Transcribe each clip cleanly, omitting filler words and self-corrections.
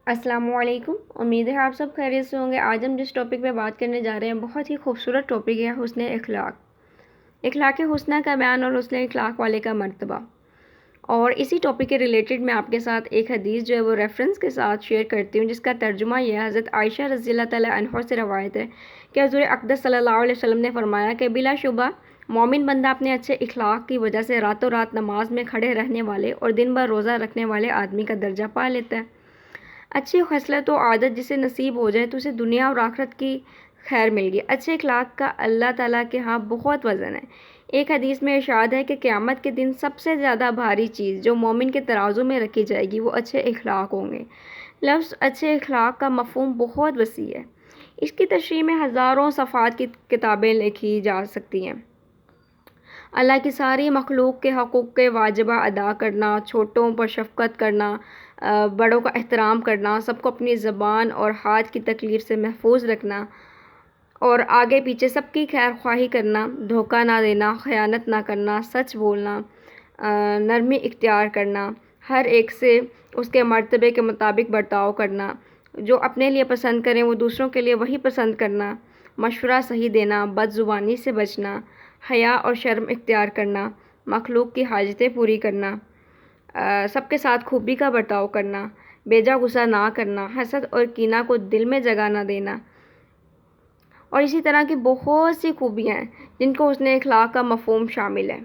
السلام علیکم، امید ہے آپ سب خیریت سے ہوں گے۔ آج ہم جس ٹاپک پہ بات کرنے جا رہے ہیں بہت ہی خوبصورت ٹاپک ہے حسن اخلاق۔ اخلاق حسنہ کا بیان اور حسن اخلاق والے کا مرتبہ۔ اور اسی ٹاپک کے ریلیٹڈ میں آپ کے ساتھ ایک حدیث جو ہے وہ ریفرنس کے ساتھ شیئر کرتی ہوں، جس کا ترجمہ یہ حضرت عائشہ رضی اللہ تعالیٰ عنہا سے روایت ہے کہ حضور اقدس صلی اللہ علیہ وسلم نے فرمایا کہ بلا شبہ مومن بندہ اپنے اچھے اخلاق کی وجہ سے راتوں رات نماز میں کھڑے رہنے والے اور دن بھر روزہ رکھنے والے آدمی کا درجہ پا لیتا ہے۔ اچھی خصلت و عادت جسے نصیب ہو جائے تو اسے دنیا اور آخرت کی خیر مل گئی۔ اچھے اخلاق کا اللہ تعالیٰ کے ہاں بہت وزن ہے۔ ایک حدیث میں ارشاد ہے کہ قیامت کے دن سب سے زیادہ بھاری چیز جو مومن کے ترازو میں رکھی جائے گی وہ اچھے اخلاق ہوں گے۔ لفظ اچھے اخلاق کا مفہوم بہت وسیع ہے۔ اس کی تشریح میں ہزاروں صفحات کی کتابیں لکھی جا سکتی ہیں۔ اللہ کی ساری مخلوق کے حقوق کے واجبہ ادا کرنا، چھوٹوں پر شفقت کرنا، بڑوں کا احترام کرنا، سب کو اپنی زبان اور ہاتھ کی تکلیف سے محفوظ رکھنا اور آگے پیچھے سب کی خیر خواہی کرنا، دھوکہ نہ دینا، خیانت نہ کرنا، سچ بولنا، نرمی اختیار کرنا، ہر ایک سے اس کے مرتبے کے مطابق برتاؤ کرنا، جو اپنے لیے پسند کریں وہ دوسروں کے لیے وہی پسند کرنا، مشورہ صحیح دینا، بد زبانی سے بچنا، حیا اور شرم اختیار کرنا، مخلوق کی حاجتیں پوری کرنا، سب کے ساتھ خوبی کا برتاؤ کرنا، بیجا غصہ نہ کرنا، حسد اور کینہ کو دل میں جگہ نہ دینا، اور اسی طرح کی بہت سی خوبیاں ہیں جن کو حسن اخلاق کا مفہوم شامل ہے۔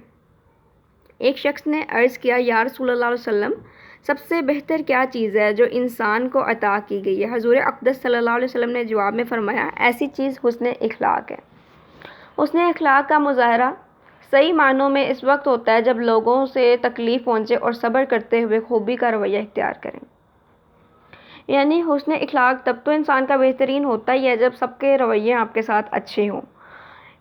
ایک شخص نے عرض کیا، یا رسول اللہ علیہ وسلم، سب سے بہتر کیا چیز ہے جو انسان کو عطا کی گئی ہے؟ حضور اقدس صلی اللہ علیہ وسلم نے جواب میں فرمایا، ایسی چیز حسن اخلاق ہے۔ حسن اخلاق کا مظاہرہ صحیح معنوں میں اس وقت ہوتا ہے جب لوگوں سے تکلیف پہنچے اور صبر کرتے ہوئے خوبی کا رویہ اختیار کریں۔ یعنی حسن اخلاق تب تو انسان کا بہترین ہوتا ہی ہے جب سب کے رویے آپ کے ساتھ اچھے ہوں،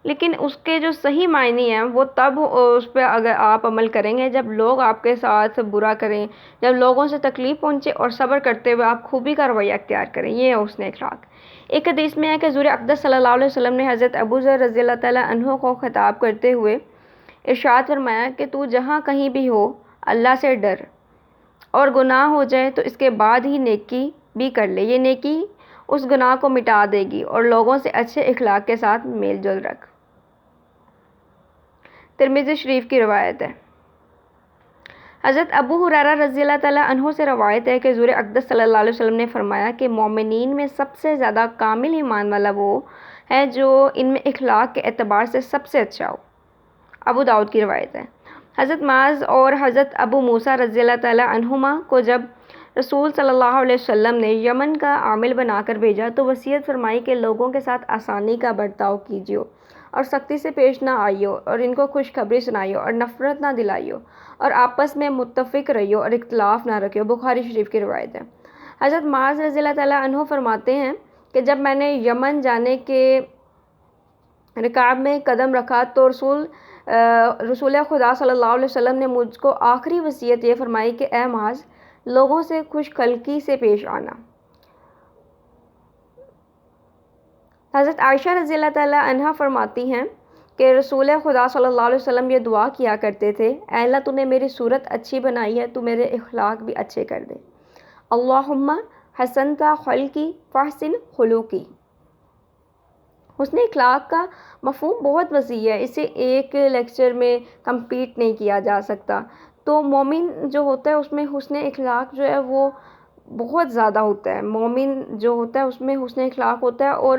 لیکن اس کے جو صحیح معنی ہیں وہ تب اس پہ اگر آپ عمل کریں گے جب لوگ آپ کے ساتھ برا کریں، جب لوگوں سے تکلیف پہنچے اور صبر کرتے ہوئے آپ خوبی کا رویہ اختیار کریں۔ یہ ہے حسن اخلاق۔ ایک حدیث میں ہے کہ حضور اقدس صلی اللہ علیہ وسلم نے حضرت ابو ذر رضی اللہ تعالیٰ عنہ کو خطاب کرتے ہوئے ارشاد فرمایا کہ تو جہاں کہیں بھی ہو اللہ سے ڈر، اور گناہ ہو جائے تو اس کے بعد ہی نیکی بھی کر لے، یہ نیکی اس گناہ کو مٹا دے گی، اور لوگوں سے اچھے اخلاق کے ساتھ میل جول رکھ۔ ترمذی شریف کی روایت ہے۔ حضرت ابو ہریرہ رضی اللہ تعالیٰ عنہ سے روایت ہے کہ حضور اقدس صلی اللہ علیہ وسلم نے فرمایا کہ مومنین میں سب سے زیادہ کامل ایمان والا وہ ہے جو ان میں اخلاق کے اعتبار سے سب سے اچھا ہو۔ ابو داؤد کی روایت ہے۔ حضرت معاذ اور حضرت ابو موسیٰ رضی اللہ تعالیٰ عنہما کو جب رسول صلی اللہ علیہ وسلم نے یمن کا عامل بنا کر بھیجا تو وصیت فرمائی کہ لوگوں کے ساتھ آسانی کا برتاؤ کیجیو اور سختی سے پیش نہ آئیو، اور ان کو خوشخبری سنائیو اور نفرت نہ دلائیو، اور آپس میں متفق رہیو اور اختلاف نہ رکھیو۔ بخاری شریف کی روایت ہے۔ حضرت معاذ رضی اللہ تعالیٰ عنہ فرماتے ہیں کہ جب میں نے یمن جانے کے رکاب میں قدم رکھا تو رسول خدا صلی اللہ علیہ وسلم نے مجھ کو آخری وصیت یہ فرمائی کہ اے معاذ، لوگوں سے خوش خلقی سے پیش آنا۔ حضرت عائشہ رضی اللہ تعالیٰ عنہا فرماتی ہیں کہ رسول خدا صلی اللہ علیہ وسلم یہ دعا کیا کرتے تھے، اے اللہ تو نے میری صورت اچھی بنائی ہے، تو میرے اخلاق بھی اچھے کر دے۔ اللہم حسنت خلقی فاحسن خلقی۔ حسن اخلاق کا مفہوم بہت وسیع ہے، اسے ایک لیکچر میں کمپلیٹ نہیں کیا جا سکتا۔ تو مومن جو ہوتا ہے اس میں حسن اخلاق جو ہے وہ بہت زیادہ ہوتا ہے۔ مومن جو ہوتا ہے اس میں حسن اخلاق ہوتا ہے اور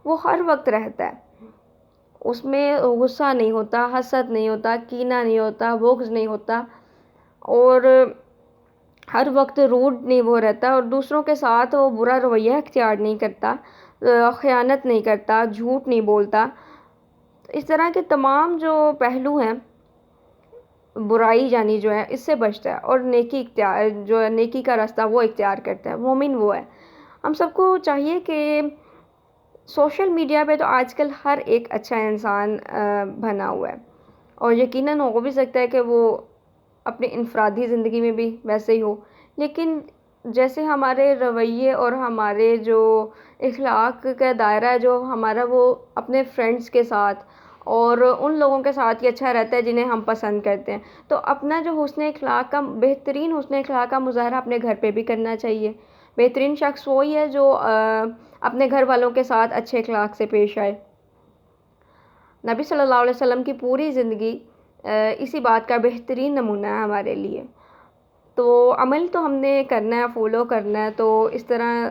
وہ ہر وقت رہتا ہے، اس میں غصہ نہیں ہوتا، حسد نہیں ہوتا، کینہ نہیں ہوتا، بغض نہیں ہوتا، اور ہر وقت روڈ نہیں وہ رہتا، اور دوسروں کے ساتھ وہ برا رویہ اختیار نہیں کرتا، خیانت نہیں کرتا، جھوٹ نہیں بولتا۔ اس طرح کے تمام جو پہلو ہیں برائی یعنی جو ہے اس سے بچتا ہے، اور نیکی اختیار جو ہے نیکی کا راستہ وہ اختیار کرتا ہے۔ مومن وہ ہے۔ ہم سب کو چاہیے کہ سوشل میڈیا پہ تو آج کل ہر ایک اچھا انسان بنا ہوا ہے، اور یقیناً ہو بھی سکتا ہے کہ وہ اپنی انفرادی زندگی میں بھی ویسے ہی ہو، لیکن جیسے ہمارے رویے اور ہمارے جو اخلاق کا دائرہ ہے جو ہمارا وہ اپنے فرینڈس کے ساتھ اور ان لوگوں کے ساتھ ہی اچھا رہتا ہے جنہیں ہم پسند کرتے ہیں، تو اپنا جو حسن اخلاق کا بہترین حسن اخلاق کا مظاہرہ اپنے گھر پہ بھی کرنا چاہیے، بہترین شخص وہی ہے جو اپنے گھر والوں کے ساتھ اچھے اخلاق سے پیش آئے۔ نبی صلی اللہ علیہ وسلم کی پوری زندگی اسی بات کا بہترین نمونہ ہے ہمارے لیے۔ تو عمل تو ہم نے کرنا ہے، فالو کرنا ہے، تو اس طرح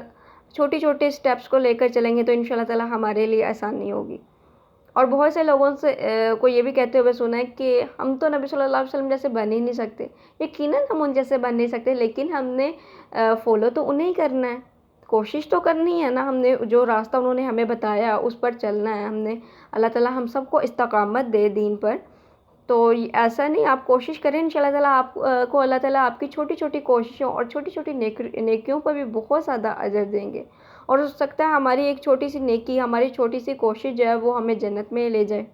چھوٹی چھوٹے سٹیپس کو لے کر چلیں گے تو انشاءاللہ تعالی ہمارے لیے آسانی ہوگی۔ اور بہت سے لوگوں سے کو یہ بھی کہتے ہوئے سنا ہے کہ ہم تو نبی صلی اللہ علیہ وسلم جیسے بن ہی نہیں سکتے۔ یقیناً ہم ان جیسے بن نہیں سکتے، لیکن ہم نے فالو تو انہیں ہی کرنا ہے، کوشش تو کرنی ہے نا، ہم نے جو راستہ انہوں نے ہمیں بتایا اس پر چلنا ہے ہم نے۔ اللہ تعالیٰ ہم سب کو استقامت دے دین پر۔ تو ایسا نہیں، آپ کوشش کریں، انشاءاللہ تعالیٰ آپ کو اللہ تعالیٰ آپ کی چھوٹی چھوٹی کوششوں اور چھوٹی چھوٹی نیکیوں پر بھی بہت زیادہ اجر دیں گے، اور ہو سکتا ہے ہماری ایک چھوٹی سی نیکی، ہماری چھوٹی سی کوشش جو ہے وہ ہمیں جنت میں لے جائے۔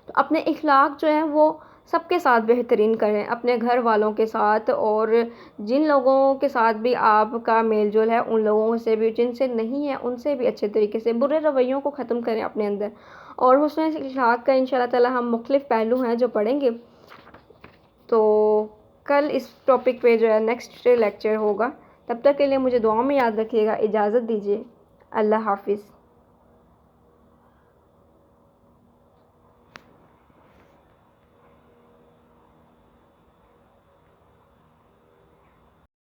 تو اپنے اخلاق جو ہیں وہ سب کے ساتھ بہترین کریں، اپنے گھر والوں کے ساتھ، اور جن لوگوں کے ساتھ بھی آپ کا میل جول ہے ان لوگوں سے بھی، جن سے نہیں ہے ان سے بھی اچھے طریقے سے برے رویوں کو ختم کریں اپنے اندر۔ اور حسن اخلاق کا انشاءاللہ تعالی ہم مختلف پہلو ہیں جو پڑھیں گے، تو کل اس ٹاپک پہ جو ہے نیکسٹ لیکچر ہوگا۔ تب تک کے لیے مجھے دعاؤں میں یاد رکھیے گا۔ اجازت دیجیے، اللہ حافظ۔